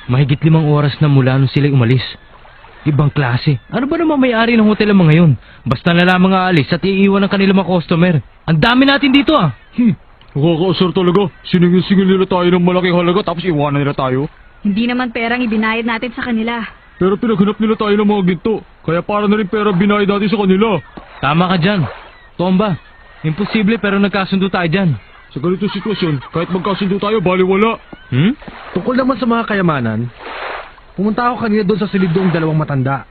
Mahigit 5 oras na mula nung sila umalis. Ibang klase. Ano ba naman may-ari ng hotel ang mga yun? Basta na lamang aalis at iiwan ng kanilang mga customer. Ang dami natin dito ah. Nakakaasar talaga. Siningil-singil nila tayo ng malaking halaga tapos iwanan nila tayo. Hindi naman perang ibinayad natin sa kanila. Pero pinaghanap nila tayo ng mga ginto. Kaya para na rin pera binayad natin sa kanila. Tama ka dyan. Tomba, imposible pero nagkasundo tayo dyan. Sa ganitong sitwasyon, kahit magkasundo tayo, baliwala. Tungkol naman sa mga kayamanan, pumunta ako kanina doon sa silid doong 2 matanda.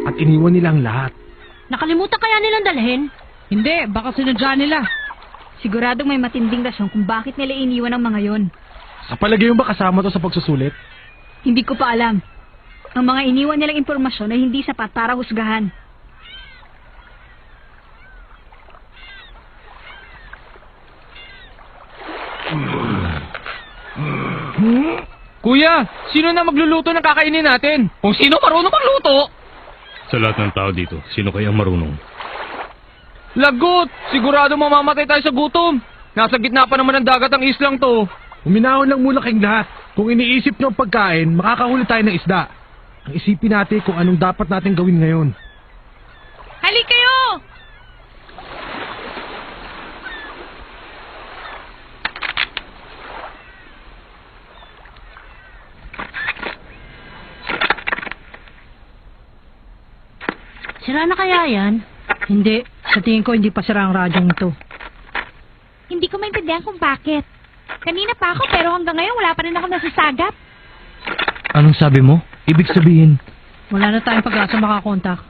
At iniwan nila ang lahat. Nakalimutan kaya nilang dalhin? Hindi, baka sinadya nila. Siguradong may matinding rason kung bakit nila iniwan ang mga yon. Sa palagay mo ba kasama to sa pagsusulit? Hindi ko pa alam. Ang mga iniwan nilang impormasyon ay hindi sapat para husgahan. Kuya, sino na magluluto ng kakainin natin? Kung sino marunong magluto? Sa lahat ng tao dito, sino kaya marunong? Lagot! Sigurado mamamatay tayo sa gutom. Nasa gitna pa naman ng dagat ang islang to. Uminahon lang muna kayong lahat. Kung iniisip nyo ang pagkain, makakahuli tayo ng isda. Ang isipin natin kung anong dapat natin gawin ngayon. Halik kayo! Sira na kaya yan? Hindi. Sa tingin ko, hindi pa sira ang radyong ito. Hindi ko maintindihan kung bakit. Kanina pa ako pero hanggang ngayon wala pa rin ako nasasagap. Anong sabi mo? Ibig sabihin, Wala na tayong pag-asa makakontak.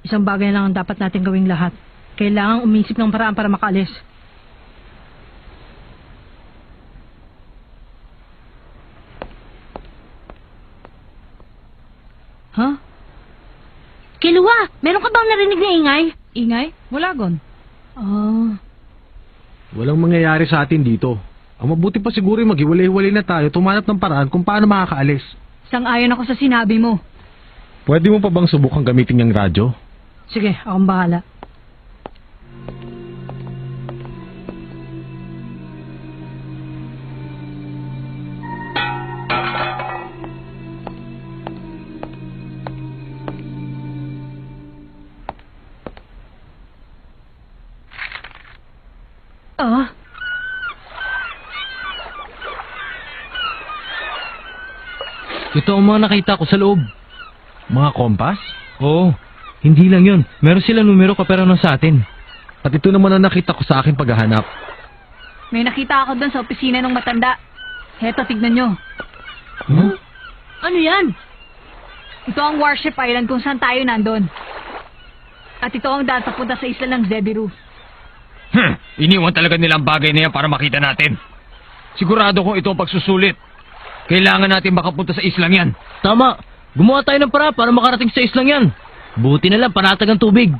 Isang bagay lang ang dapat natin gawing lahat. Kailangang umisip ng paraan para makaalis. Huh? Kilua, meron ka bang narinig na ingay? Ingay? Wala gon. Walang mangyayari sa atin dito. Ang mabuti pa siguro yung maghiwalay-hiwalay na tayo, tumanap ng paraan kung paano makakaalis. Sang-ayon ako sa sinabi mo. Pwede mo pa bang subukan gamitin yung radyo? Sige, akong bahala. ito ang mga nakita ko sa loob. Mga kompas? Oo, hindi lang yun. Meron sila numero kaperano sa atin. At ito naman ang nakita ko sa aking paghahanap. May nakita ako doon sa opisina ng matanda. Heto, tignan nyo. Ano yan? Ito ang Warship Island kung saan tayo nandun. At ito ang daan papunta sa isla ng Zebiru. Iniwan talaga nilang bagay na yan para makita natin. Sigurado kong ito ang pagsusulit. Kailangan natin makapunta sa islang yan. Tama. Gumawa tayo ng para makarating sa islang yan. Buti na lang panatag ang tubig.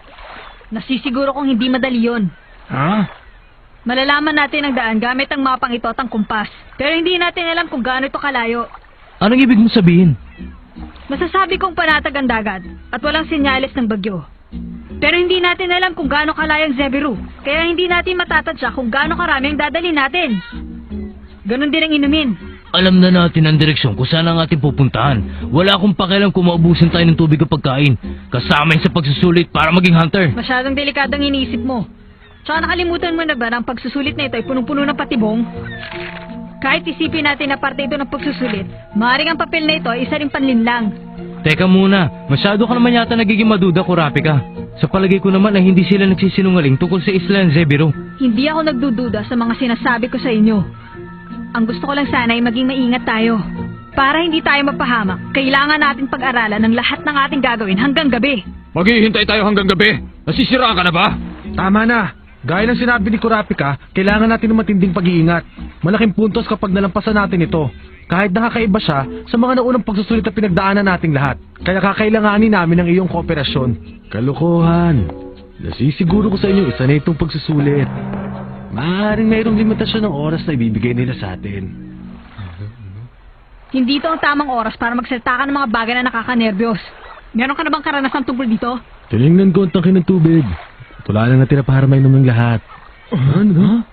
Nasisiguro kong hindi madali yun. Ha? Malalaman natin ang daan gamit ang mapang ito at ang kumpas. Pero hindi natin alam kung gaano ito kalayo. Anong ibig mong sabihin? Masasabi kong panatag ang dagat at walang senyales ng bagyo. Pero hindi natin alam kung gaano kalayo ang Zebiru. Kaya hindi natin matatadya kung gaano karami ang dadalhin natin. Ganon din ang inumin. Alam na natin ang direksyon kung saan ang ating pupuntahan. Wala akong pakialam kung maubusin tayo ng tubig at pagkain. Kasama yun sa pagsusulit para maging hunter. Masyadong delikadong iniisip mo. Tsaka nakalimutan mo na ba na ang pagsusulit na ito ay punong-puno ng patibong? Kahit isipin natin na parte ito ng pagsusulit, maaaring ang papel na ito ay isa ring panlinlang. Teka muna, masyado ka naman yata nagiging maduda, Kurapika. Sa palagay ko naman ay hindi sila nagsisinungaling tungkol sa isla ng Zebiru. Hindi ako nagdududa sa mga sinasabi ko sa inyo. Ang gusto ko lang sana ay maging maingat tayo. Para hindi tayo mapahamak, kailangan natin pag-aralan ng lahat ng ating gagawin hanggang gabi. Maghihintay tayo hanggang gabi. Nasisiraan ka na ba? Tama na. Gaya ng sinabi ni Kurapika, kailangan natin ng matinding pag-iingat. Malaking puntos kapag nalampasan natin ito. Kahit nakakaiba siya sa mga naunang pagsusulit na pinagdaanan nating lahat. Kaya kakailanganin namin ng iyong kooperasyon. Kalokohan. Nasisiguro ko sa inyo isa na itong pagsusulit. Maaaring mayroong limitasyon ng oras na ibibigay nila sa atin. Hindi ito ang tamang oras para magsalita ka ng mga bagay na nakakanerbiyos. Meron ka na bang karanasan tungkol dito? Tinignan ko ang tangke ng tubig. At wala lang natira para mainom ng lahat. Ano?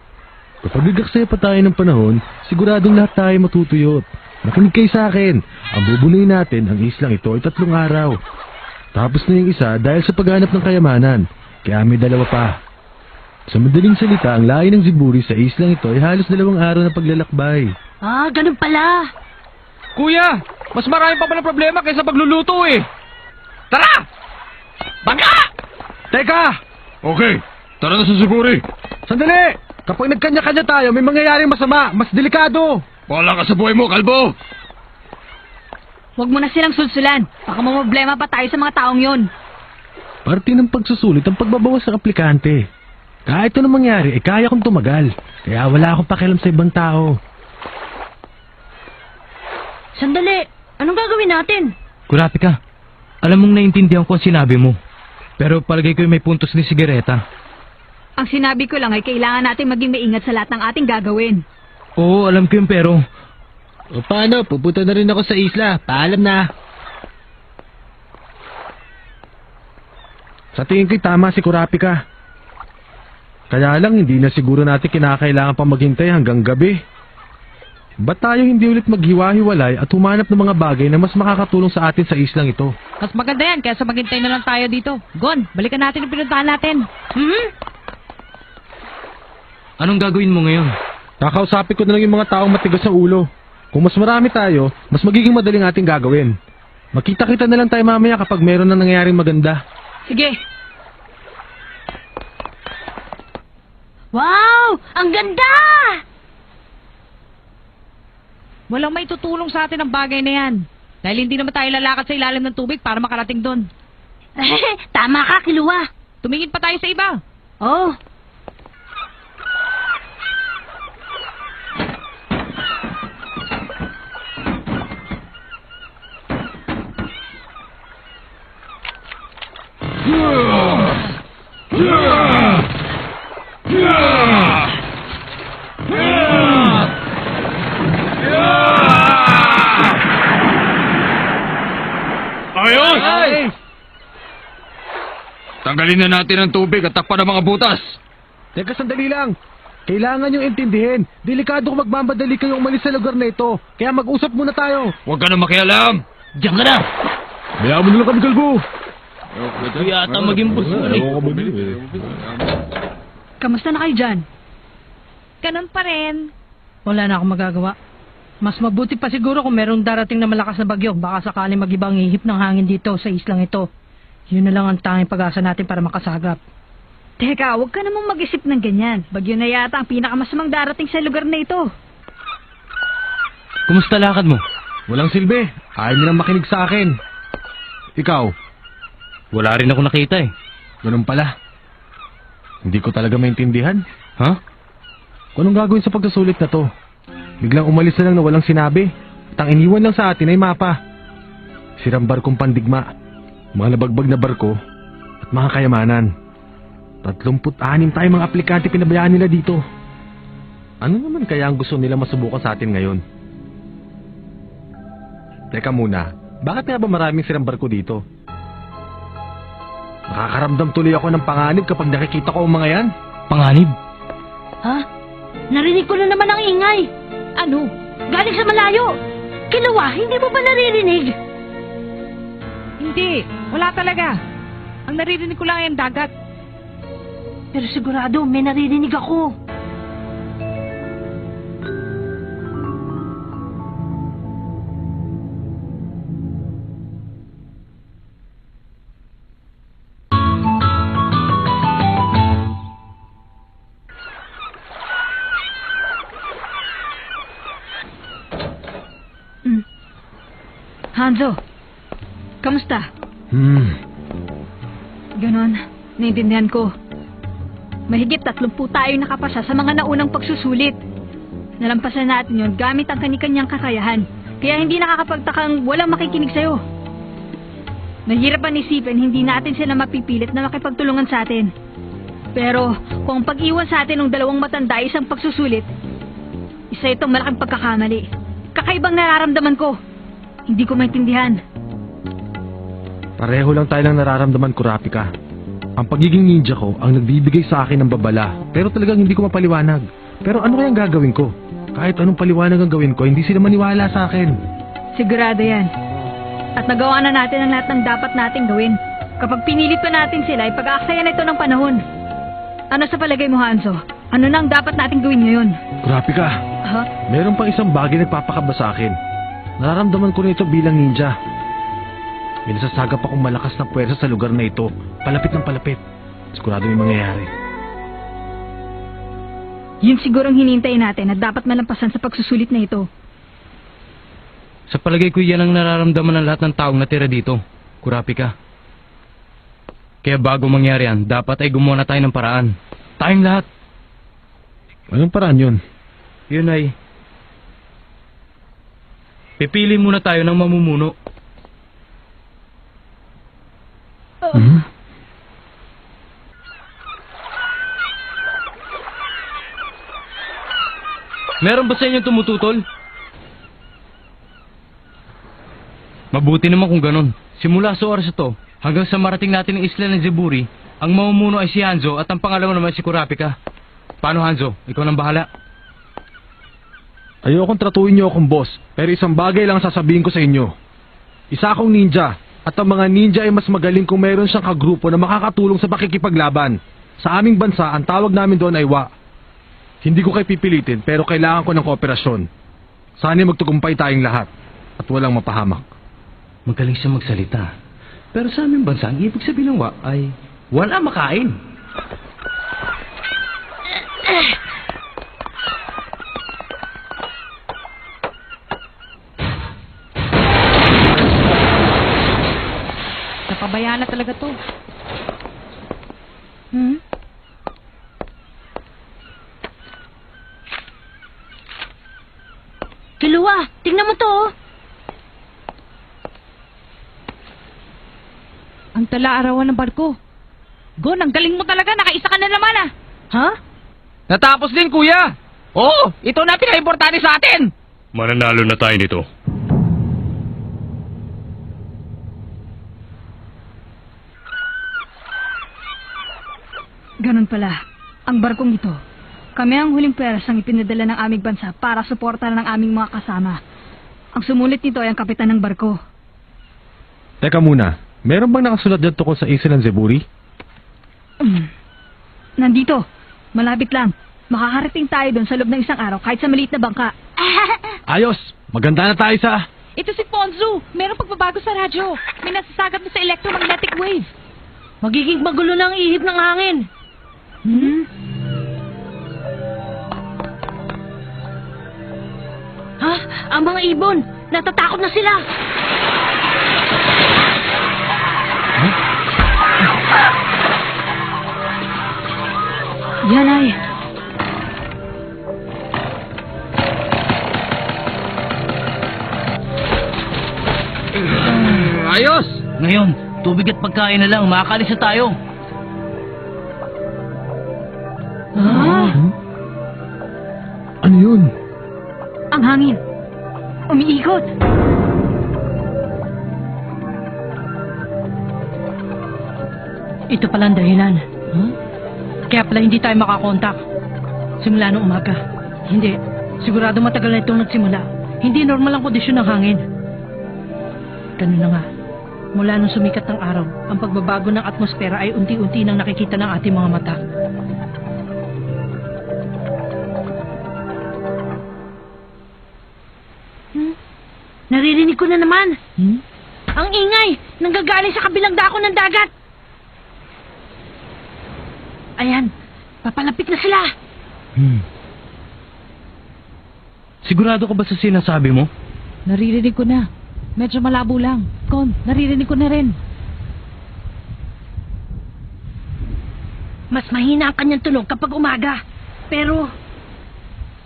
Kapag nagaksaya pa tayo ng panahon, siguradong lahat tayo matutuyot. Nakinig kayo sa akin. Ang bubunuin natin ang islang ito ay 3 araw. Tapos na yung isa dahil sa paghanap ng kayamanan. Kaya may 2 pa. Sa madaling salita, ang layo ng Ziburi sa islang ito ay halos 2 araw na paglalakbay. Ah, ganun pala. Kuya, mas marami pa pala problema kaysa pagluluto eh. Tara! Bangka! Teka! Okay, tara na sa Ziburi. Sandali! Kapag nagkanya-kanya tayo, may mangyayaring masama. Mas delikado. Wala ka sa buhay mo, kalbo. Huwag mo na silang sulsulan. Baka problema pa tayo sa mga taong yon. Parte ng pagsusulit ang pagbabawas ng aplikante. Kahit ano mangyari, kaya kong tumagal. Kaya wala akong pakialam sa ibang tao. Sandali, anong gagawin natin? Kurapi ka. Alam mong naiintindihan ko ang sinabi mo. Pero palagay ko may puntos ni Sigareta. Ang sinabi ko lang ay kailangan natin maging maingat sa lahat ng ating gagawin. Oo, alam ko yun pero... O paano? Pupunta na rin ako sa isla. Paalam na. Sa tingin ko'y tama si Kurapika. Kaya lang hindi na siguro natin kinakailangan pa maghintay hanggang gabi. Ba't tayo hindi ulit maghiwa-hiwalay at humanap ng mga bagay na mas makakatulong sa atin sa islang ito? Mas maganda yan, kaya maghintay na lang tayo dito. Gon, balikan natin yung pinuntahan natin. Anong gagawin mo ngayon? Kakausapin ko na lang yung mga taong matigas sa ulo. Kung mas marami tayo, mas magiging madaling ating gagawin. Makita-kita na lang tayo mamaya kapag meron na nangyayaring maganda. Sige. Wow! Ang ganda! Walang may tutulong sa atin ang bagay na yan. Dahil hindi naman tayo lalakad sa ilalim ng tubig para makarating doon. Tama ka, Kiluwa. Tumingin pa tayo sa iba. Oh. Ayos! Tanggalin na natin ang tubig at takpan ang mga butas. Teka, sandali lang. Kailangan niyong intindihin. Delikado kung magmamadali kayong umalis sa lugar na ito. Kaya mag-usap muna tayo. Huwag ka na makialam. Diyan ka na! Hayaan mo na lang kami, kalbo. Ito yata maging busuli. Kamusta na kayo dyan? Ganun pa rin. Wala na akong magagawa. Mas mabuti pa siguro kung merong darating na malakas na bagyo. Baka sakaling mag-ibang ihip ng hangin dito sa islang ito. Yun na lang ang tanging pag-asa natin para makasagap. Teka, huwag ka namang mag-isip ng ganyan. Bagyo na yata ang pinakamasamang darating sa lugar na ito. Kumusta lakad mo? Walang silbi. Ayaw nilang makinig sa akin. Ikaw, Wala rin ako nakita eh. ganun pala. Hindi ko talaga maintindihan. Ha? Kung anong gagawin sa pagsusulit na to? Biglang umalis na lang na walang sinabi. At ang iniwan lang sa atin ay mapa. Sirang barkong pandigma. Mga nabagbag na barko. At mga kayamanan. 36 tayong mga aplikante pinabayaan nila dito. Ano naman kaya ang gusto nila masubukan sa atin ngayon? Teka muna, bakit nga ba maraming sirang barko dito? Nakakaramdam tuloy ako ng panganib kapag nakikita ko ang mga yan. Panganib? Ha? Narinig ko na naman ang ingay. Ano? Galing sa malayo. Kilawa, hindi mo ba naririnig? Hindi. Wala talaga. Ang naririnig ko lang ay ang dagat. Pero sigurado, may naririnig ako. Hanzo, kamusta? Ganon, naiintindihan ko. Mahigit 30 tayo nakapasa sa mga naunang pagsusulit. Nalampasan natin yon gamit ang kani-kanyang kakayahan. Kaya hindi nakakapagtakang walang makikinig sa'yo. Nahirapan isipin, hindi natin sila mapipilit na makipagtulungan sa atin. Pero kung pag-iwan sa atin ng 2 matanda isang pagsusulit, isa itong malaking pagkakamali. Kakaibang nararamdaman ko. Hindi ko maintindihan. Pareho lang tayo ng nararamdaman, Kurapika. Ang pagiging ninja ko ang nagbibigay sa akin ng babala, pero talagang hindi ko mapaliwanag. Pero ano kayang gagawin ko? Kahit anong paliwanag ang gawin ko, hindi sila maniwala sa akin. Sigurado yan. At nagawa na natin ang lahat ng dapat nating gawin. Kapag pinilit pa natin sila, ipag-aaksayan ito ng panahon. Ano sa palagay mo, Hanzo? Ano na ang dapat nating gawin ngayon? Kurapika, Ha? meron pang isang bagay na nagpapakaba sa akin. Nararamdaman ko na ito bilang ninja. May nasasagap akong malakas na puwersa sa lugar na ito. Palapit ng palapit. Sigurado may mangyayari. Yun siguro ang hinihintay natin at dapat malampasan sa pagsusulit na ito. Sa palagay ko yan ang nararamdaman ng lahat ng taong natira dito, Kurapika. Kaya bago mangyari yan, dapat ay gumawa na tayo ng paraan. Tayong lahat. Anong paraan yun? Yun ay... Pipili muna tayo ng mamumuno. Meron ba sa inyo tumututol? Mabuti naman kung ganon. Simula sa oras ito, hanggang sa marating natin ang isla ng Zeburi, ang mamumuno ay si Hanzo at ang pangalawa naman si Kurapika. Paano, Hanzo? Ikaw nang bahala. Ayokong tratuin niyo akong boss, pero isang bagay lang sasabihin ko sa inyo. Isa akong ninja, at ang mga ninja ay mas magaling kung mayroon siyang kagrupo na makakatulong sa pakikipaglaban. Sa aming bansa, ang tawag namin doon ay wa. Hindi ko kayo pipilitin, pero kailangan ko ng kooperasyon. Sana'y magtugumpay tayong lahat, at walang mapahamak. Magaling siya magsalita. Pero sa aming bansa, ang ibig sabihin ng wa ay wala makain. Napabayaan na talaga to. Kilua, tingnan mo to. Ang tala-arawan ng barko. Gon, ang galing mo talaga. Nakaisa ka na naman ah. Ha? Natapos din, kuya! Oo! Ito na pinaka-importante sa atin! Mananalo na tayo nito. Ganun pala. Ang barkong ito. Kami ang huling perasang ipinadala ng aming bansa para suportahan ng aming mga kasama. Ang sumulit nito ay ang kapitan ng barko. Teka muna, meron bang nakasulat dyan tungkol sa isla ng Zeburi? Nandito. Malapit lang. Makakarating tayo doon sa loob ng isang araw kahit sa maliit na bangka. Ayos! Maganda na tayo sa... Ito si Ponzu. Merong pagbabago sa radyo. May nasasagap na sa electromagnetic wave. Magiging magulo na ang ihip ng hangin. Ha? Ang mga ibon! Natatakot na sila! Yan ay... Ayos! Ngayon, tubig at pagkain na lang. Makakalis na tayo. Ano yun? Ang hangin. Umiikot. Ito pala ang dahilan. Kaya pala hindi tayo makakontak. Simula ng umaga. Hindi. Sigurado matagal na itong nagsimula. Hindi normal ang kondisyon ng hangin. Ganun na nga. Mula nung sumikat ng araw, ang pagbabago ng atmosfera ay unti-unti nang nakikita ng ating mga mata. Naririnig ko na naman. Hmm? Ang ingay! Nanggagaling sa kabilang dako ng dagat. Ayan. Papalapit na sila. Sigurado ka ba sa sinasabi mo? Naririnig ko na. Medyo malabo lang. Kon, naririnig ko na rin. Mas mahina ang kanyang tunog kapag umaga. Pero...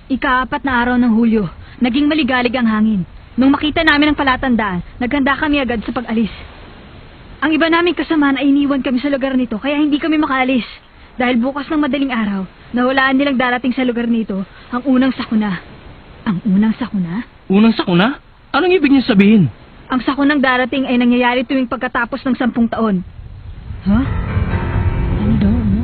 Ika-4 na araw ng Hulyo, naging maligalig ang hangin. Nung makita namin ang palatandaan, naghanda kami agad sa pag-alis. Ang iba naming kasamahan ay iniwan kami sa lugar nito, kaya hindi kami makaalis. Dahil bukas ng madaling araw, nahulaan nilang darating sa lugar nito ang unang sakuna. Ang unang sakuna? Unang sakuna? Anong ibig niyo sabihin? Ang sakunang darating ay nangyayari tuwing pagkatapos ng 10 taon. Ha? Ano daw? Ano?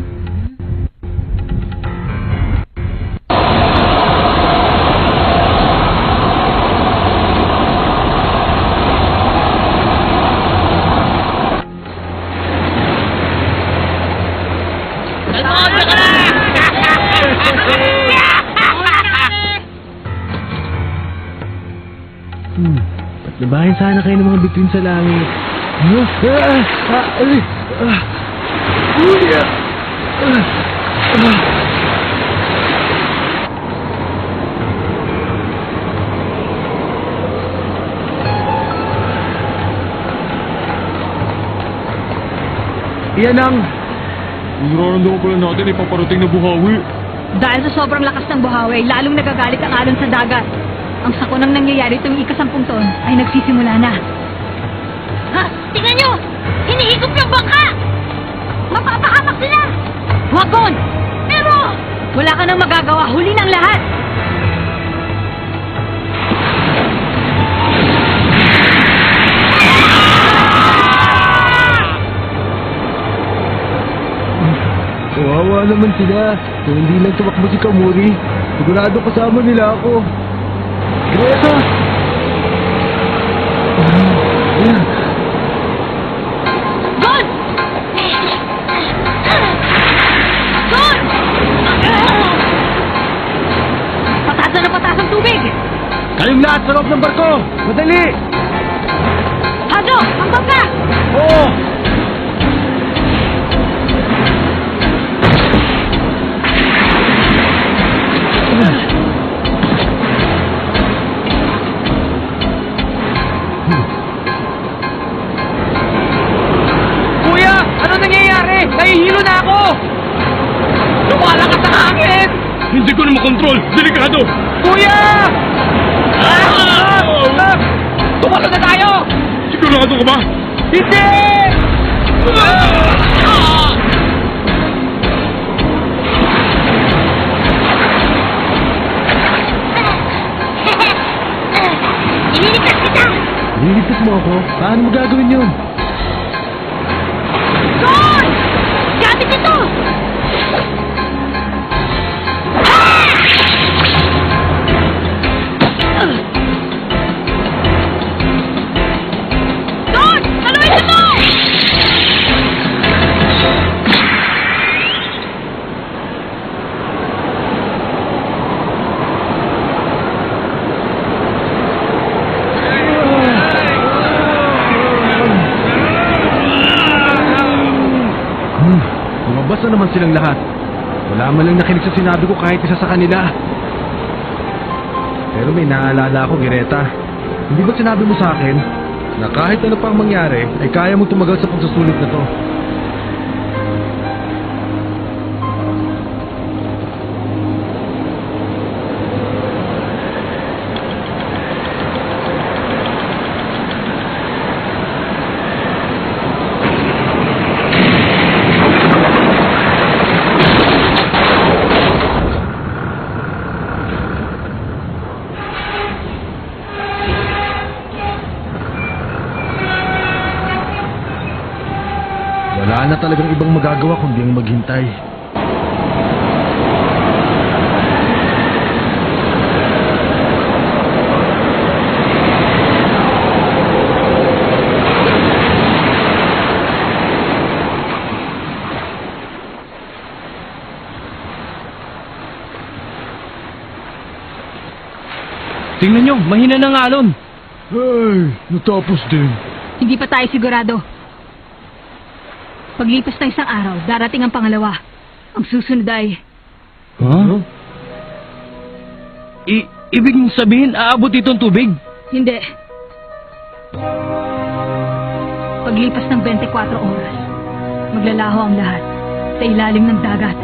Labahin sana kayo ng mga bituin sa langit. Iyan ang... Nararamdaman pala natin ipaparating na buhawi. Dahil sa sobrang lakas ng buhawi, lalong nagagalit ang alon sa dagat. Ang sakunang nangyayari tuwing ika-10 taon ay nagsisimula na. Ha? Tingnan nyo! Hinihigop yung bangka! Mapapahamak sila! Wagon! Pero... wala ka nang magagawa, huli ng lahat! Kawawa naman sila. Kung hindi lang tumakbo si Kamuri, sigurado kasama nila ako. Greta! Gon! Gon! Pataas na pataas ang tubig! Kayong lahat sa loob ng barko! Madali! Hado! Ang bangka! Oo! Kuya! Ano nangyayari? Nahihilo na ako! Lumalakas ang hangin! Hindi ko na makontrol! Delikado! Kuya! Tumalo na tayo! Sigurado ka ba? Hindi! Ililigtas kita! Liligtas mo ako? Paano mo gagawin yun? Gon! Gamit ito! Gon! Taluin mo! Lumabas na naman silang lahat. Wala man lang nakinig sa sinabi ko kahit isa sa kanila. Pero may naalala ako, Greta. Hindi ba sinabi mo sa akin na kahit ano pang mangyari, ay kaya mo tumagal sa pagsusulit na to? Wala na talagang ibang magagawa kundi ang maghintay. Tingnan nyo, mahina ng alon. Ay, natapos din. Hindi pa tayo sigurado. Paglipas ng isang araw, darating ang pangalawa. Ang susunod ay... Huh? Ibig mong sabihin, aabot itong tubig? Hindi. Paglipas ng 24 oras, maglalaho ang lahat sa ilalim ng dagat.